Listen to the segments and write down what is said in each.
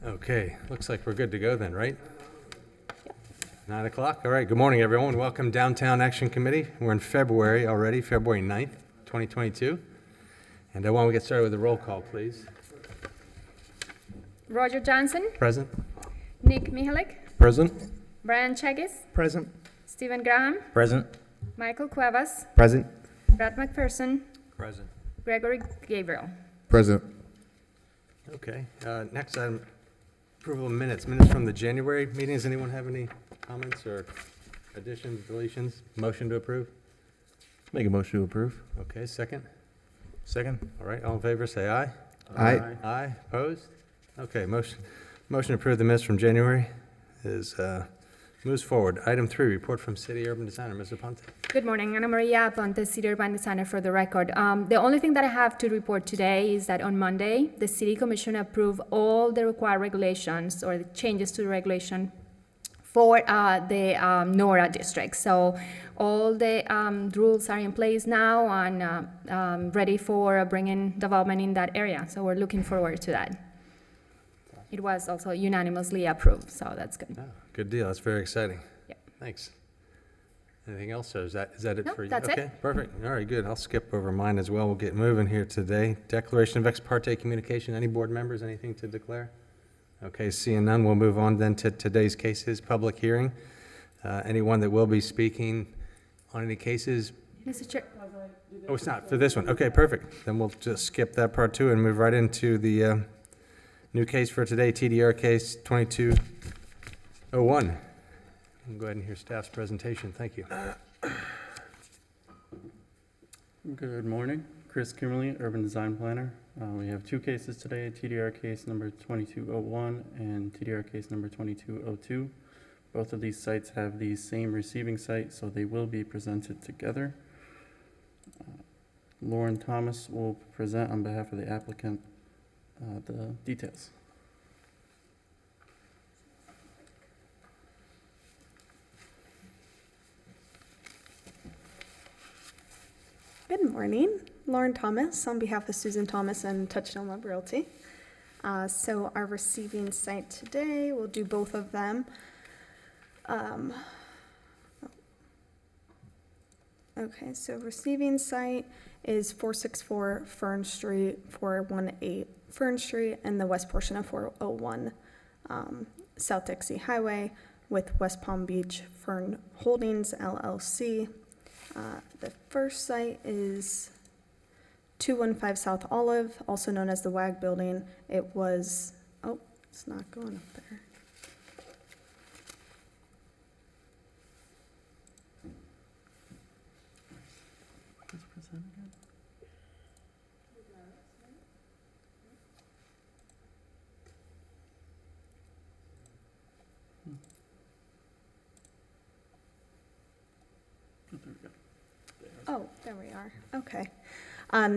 Okay, looks like we're good to go then, right? 9 o'clock, all right. Good morning, everyone. Welcome Downtown Action Committee. We're in February already, February 9th, 2022. And I want to get started with a roll call, please. Roger Johnson, Present? Nick Mihalik, Present. Brian Chagis, Present. Stephen Graham, Present. Michael Cuevas, Present. Brad McPherson, Present. Gregory Gabriel. Present. Okay, next item, approval of minutes. Minutes from the January meeting. Does anyone have any comments or additions, deletions? Motion to approve? Make a motion to approve. Okay, second? Second. All right, all in favor, say aye. Aye. Aye, opposed? Okay, motion to approve the minutes from January is, moves forward. Item 3, report from City Urban Designer, Ms. Aponte. Good morning, Ana Maria Aponte, City Urban Designer for the record. The only thing that I have to report today is that on Monday, the City Commission approved all the required regulations or the changes to the regulation for the NORA district. So all the rules are in place now and ready for bringing development in that area. So we're looking forward to that. It was also unanimously approved, so that's good. Oh, good deal. That's very exciting. Yep. Thanks. Anything else, or is that it No, for you? that's it. Okay, perfect. All right, good. I'll skip over mine as well. We'll get moving here today. Declaration of ex parte communication. Any board members, anything to declare? Okay, seeing none, we'll move on then to today's cases, public hearing. Anyone that will be speaking on any cases? Mr. Chair, Oh, it's not for this one. Okay, perfect. Then we'll just skip that part too and move right into the new case for today, TDR case 2201. We'll go ahead and hear staff's presentation. Thank you. Good morning, Chris Kimmerly, Urban Design Planner. We have two cases today, TDR case number 2201 and TDR case number 2202. Both of these sites have the same receiving site, so they will be presented together. Lauren Thomas will present on behalf of the applicant the details. Good morning, Lauren Thomas on behalf of Susan Thomas and Touchstone Love Realty. So our receiving site today, we'll do both of them. Okay, so receiving site is 464 Fern Street, 418 Fern Street, and the west portion of 401 South Dixie Highway with West Palm Beach Fern Holdings LLC. The first site is 215 South Olive, also known as the WAG building. It was, oh, it's not going up there. Let's present again. Oh, there we go. Oh, there we are. Okay.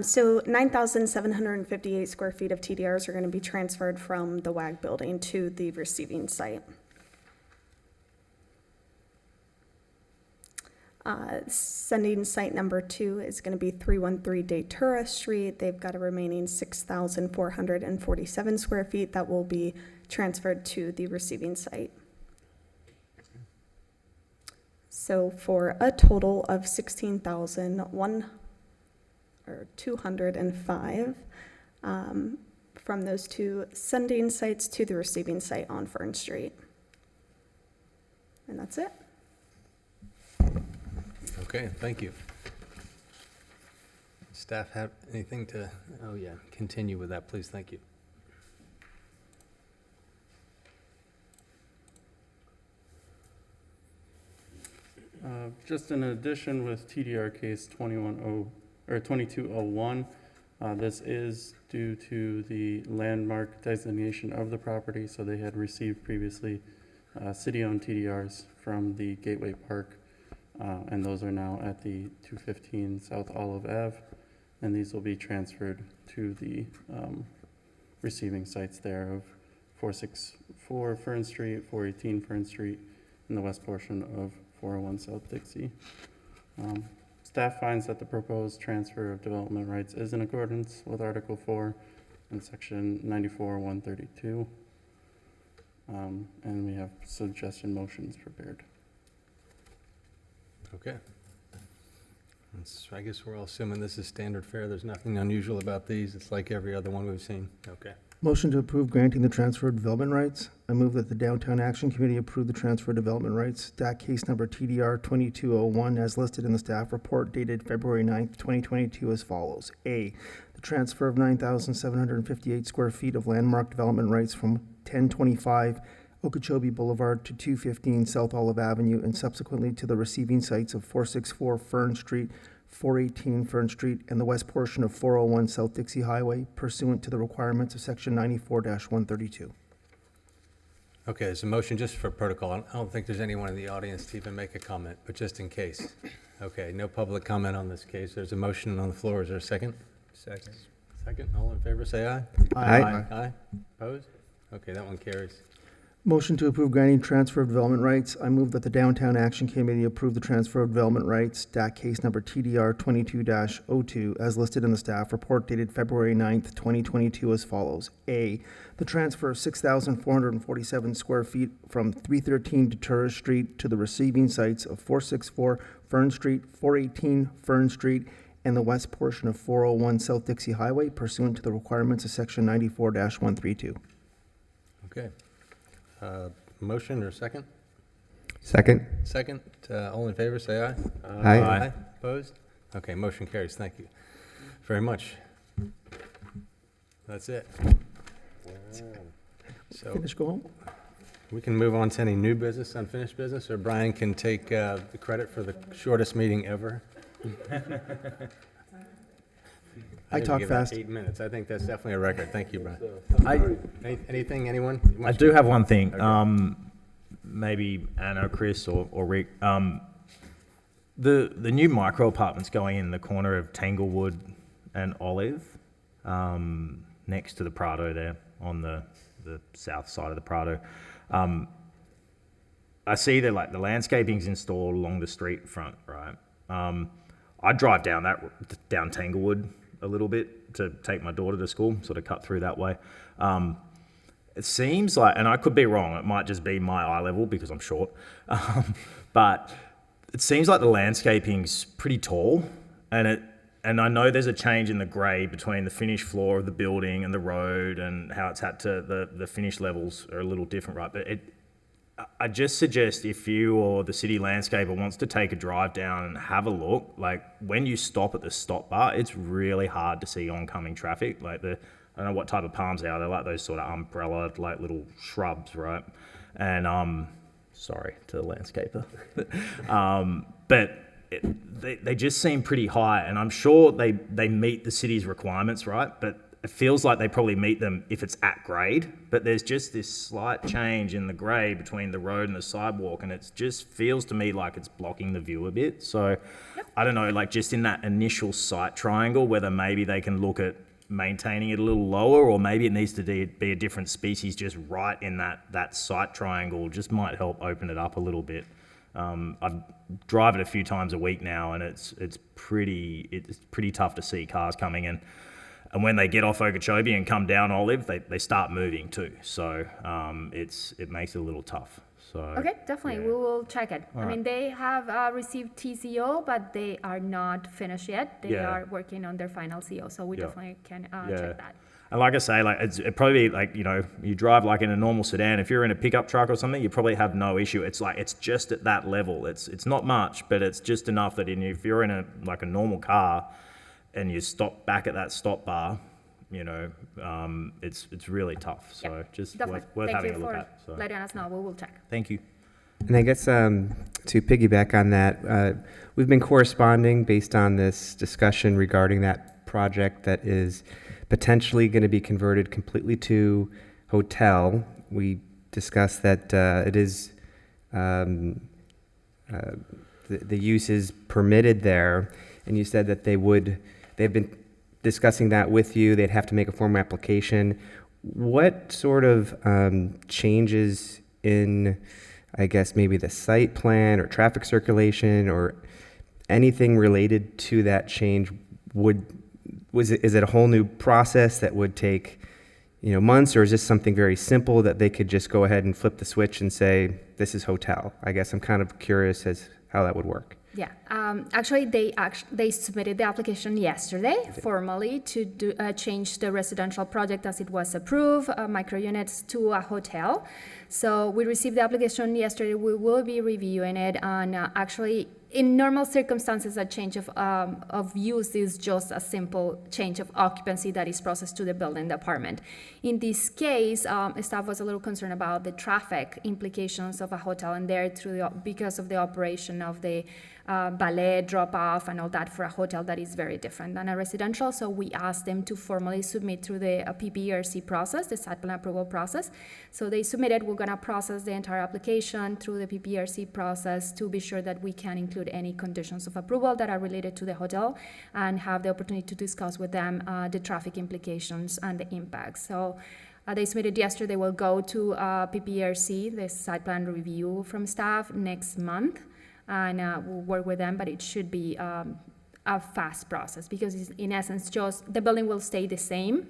So 9,758 square feet of TDRs are going to be transferred from the WAG building to the receiving site. Sending site number 2 is going to be 313 Datura Street. They've got a remaining 6,447 square feet that will be transferred to the receiving site. So for a total of 16,205 from those two sending sites to the receiving site on Fern Street. And that's it. Okay, thank you. Staff have anything to, oh yeah, continue with that, please. Thank you. Just in addition with TDR case 2201, this is due to the landmark designation of the property. So they had received previously city-owned TDRs from the Gateway Park, and those are now at the 215 South Olive Ave, and these will be transferred to the receiving sites there of 464 Fern Street, 418 Fern Street, and the west portion of 401 South Dixie. Staff finds that the proposed transfer of development rights is in accordance with Article 4 and Section 94-132. and we have suggestion motions prepared. Okay. I guess we're all assuming this is standard fare. There's nothing unusual about these. It's like every other one we've seen. Okay. Motion to approve granting the transfer of development rights. I move that the Downtown Action Committee approve the transfer of development rights, DAC case number TDR 2201, as listed in the staff report dated February 9th, 2022, as follows. A, the transfer of 9,758 square feet of landmark development rights from 1025 Okeechobee Boulevard to 215 South Olive Avenue, and subsequently to the receiving sites of 464 Fern Street, 418 Fern Street, and the west portion of 401 South Dixie Highway pursuant to the requirements of Section 94-132. Okay, there's a motion just for protocol. I don't think there's anyone in the audience to even make a comment, but just in case. Okay, no public comment on this case. There's a motion on the floor. Is there a second? Second. Second. All in favor, say aye. Aye. Aye. Opposed? Okay, that one carries. Motion to approve granting transfer of development rights. I move that the Downtown Action Committee approve the transfer of development rights, DAC case number TDR 22-02, as listed in the staff report dated February 9th, 2022, as follows. A, the transfer of 6,447 square feet from 313 Deterra Street to the receiving sites of 464 Fern Street, 418 Fern Street, and the west portion of 401 South Dixie Highway pursuant to the requirements of Section 94-132. Okay. Motion or second? Second. Second. All in favor, say aye. Aye. Opposed? Okay, motion carries. Thank you very much. That's it. So Finish, go home? we can move on to any new business, unfinished business, or Brian can take the credit for the shortest meeting ever. I didn't talk give that fast. 8 minutes. I think that's definitely a record. Thank you, Brian. Anything, anyone? I do have one thing. Maybe Anna, Chris, or Rick. The new micro apartments going in the corner of Tanglewood and Olive, next to the Prado there on the south side of the Prado. I see that like the landscaping's installed along the street front, right? I drive down Tanglewood a little bit to take my daughter to school, sort of cut through that way. It seems like, and I could be wrong, it might just be my eye level because I'm short, but it seems like the landscaping's pretty tall, and I know there's a change in the grade between the finished floor of the building and the road, and how it's had to, the finish levels are a little different, right? But I just suggest if you or the city landscaper wants to take a drive down and have a look, like when you stop at the stop bar, it's really hard to see oncoming traffic. Like I don't know what type of palms they are. They're like those sort of umbrella, like little shrubs, right? And sorry to the landscaper, but they just seem pretty high, and I'm sure they meet the city's requirements, right? But it feels like they probably meet them if it's at grade, but there's just this slight change in the grade between the road and the sidewalk, and it just feels to me like it's blocking the view a bit. So I don't know, like just in that initial site triangle, whether maybe they can look at maintaining it a little lower, or maybe it needs to be a different species just right in that site triangle, just might help open it up a little bit. I drive it a few times a week now, and it's pretty tough to see cars coming in. And when they get off Okeechobee and come down Olive, they start moving too. So it makes it a little tough. So Okay, definitely, yeah. we will check it. All I right. mean, they have received TCO, but they are not finished yet. They Yeah. are working on their final CO, so we Yeah. definitely can Yeah. check that. And like I say, like it'd probably be like, you drive like in a normal sedan. If you're in a pickup truck or something, you probably have no issue. It's like it's just at that level. It's not much, but it's just enough that if you're in a normal car and you stop back at that stop bar, it's really tough. So Yeah, just Definitely. worth Thank having you a look for at. So letting us know, we will check. thank you. And I guess to piggyback on that, we've been corresponding based on this discussion regarding that project that is potentially going to be converted completely to hotel. We discussed that it is the use is permitted there, and you said that they've been discussing that with you. They'd have to make a formal application. What sort of changes in, I guess, maybe the site plan or traffic circulation or anything related to that change is it a whole new process that would take, months, or is this something very simple that they could just go ahead and flip the switch and say, this is hotel? I guess I'm kind of curious as how that would work. Yeah, actually, they submitted the application yesterday formally to change the residential project as it was approved, micro units to a hotel. So we received the application yesterday. We will be reviewing it, and actually, in normal circumstances, a change of use is just a simple change of occupancy that is processed to the building department. In this case, staff was a little concerned about the traffic implications of a hotel in there because of the operation of the ballet drop-off and all that for a hotel that is very different than a residential. So we asked them to formally submit through the PPRC process, the site plan approval process. So they submitted. We're going to process the entire application through the PPRC process to be sure that we can include any conditions of approval that are related to the hotel and have the opportunity to discuss with them the traffic implications and the impacts. So they submitted yesterday. They will go to PPRC, the site plan review from staff, next month. And we'll work with them, but it should be a fast process because it's, in essence, just the building will stay the same,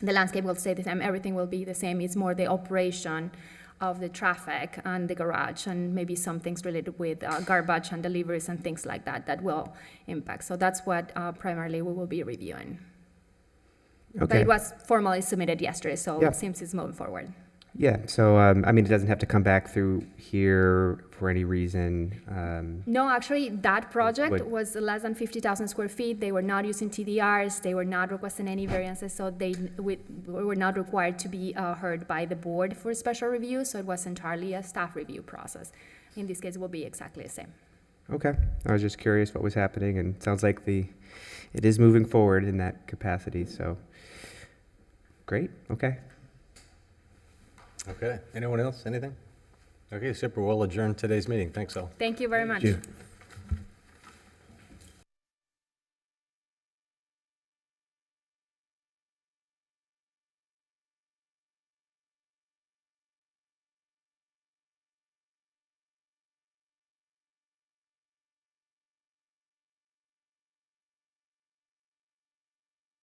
the landscape will stay the same, everything will be the same. It's more the operation of the traffic and the garage and maybe some things related with garbage and deliveries and things like that that will impact. So that's what primarily we will be reviewing. But Okay. it was formally submitted yesterday, so Yeah. it seems it's moving forward. Yeah, so, it doesn't have to come back through here for any reason. No, actually, that project Would- was less than 50,000 square feet. They were not using TDRs. They were not requesting any variances, so we were not required to be heard by the board for special review, so it was entirely a staff review process. In this case, it will be exactly the same. Okay, I was just curious what was happening, and it sounds like it is moving forward in that capacity, so, great, okay. Okay, anyone else, anything? Okay, super, we'll adjourn today's meeting. Thanks all. Thank you very much. you.